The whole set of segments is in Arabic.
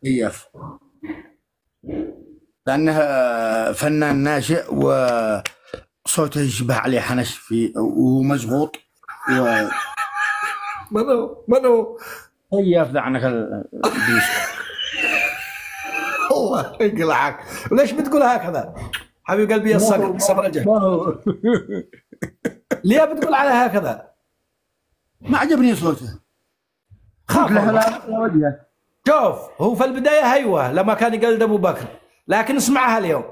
سياف، لأنه فنان ناشئ وصوته يشبه علي حنش في ومزغوط منو سياف ذا عنك البيس. الله يقلعك، وليش بتقول هكذا حبيب قلبي يا الصقر سمرجة؟ ليه بتقول على هكذا؟ ما عجبني صوته، خاف لها لا وجهه. شوف، هو في البداية هيوه لما كان يقلد أبو بكر، لكن اسمعها اليوم.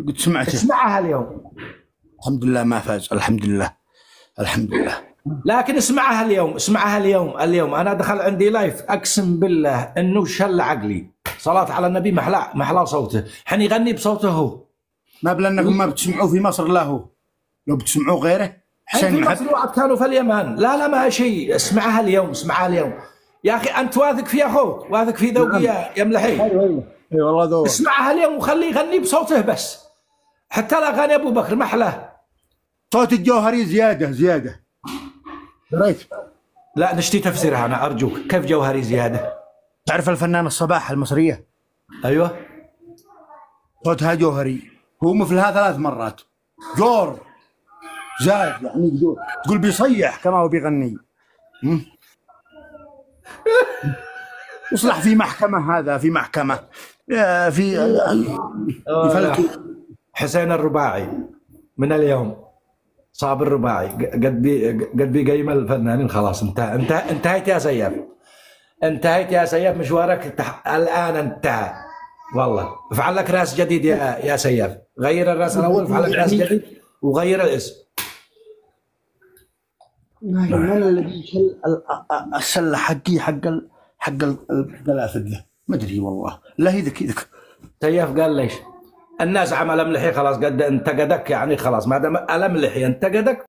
قد سمعته، اسمعها اليوم. الحمد لله ما فاز، الحمد لله الحمد لله. لكن اسمعها اليوم، اسمعها اليوم أنا دخل عندي لايف أقسم بالله إنه شل عقلي. صلاة على النبي محلا صوته، حين يغني بصوته هو. ما بلنكم ما بتسمعوه في مصر، لا هو لو بتسمعوه غيره. حين في مصر وعد كانوا في اليمن. لا ما شيء، اسمعها اليوم، اسمعها اليوم يا أخي. أنت واثق في أخوك، واثق في ذوقي يا ملحي. اي والله ذوق. اسمعها اليوم وخليه يغني بصوته بس، حتى الأغاني أبو بكر محلاه. صوت الجوهري زيادة. دريت؟ لا نشتي تفسيرها أنا أرجوك، كيف جوهري زيادة؟ تعرف الفنان الصباح المصرية؟ أيوه. صوتها جوهري، هو مثلها 3 مرات. جور زاد يعني جور، تقول بيصيح كما هو بيغني. يصلح في محكمة، هذا في محكمة في حسين الرباعي من اليوم، صاب الرباعي قد بيقيم الفنانين. خلاص انتهيت يا سياف، انتهيت يا سياف، مشوارك الآن انتهى والله. افعل لك راس جديد يا سياف، غير الراس الأول، افعل لك راس جديد وغير الاسم. من الذي يشل السلة حقي حق القلافذة؟ ما ادري والله، لا هي ذك. سياف قال ليش الناس عمل ملحي، خلاص قد انتقدك يعني، خلاص ما دام الملحي انتقدك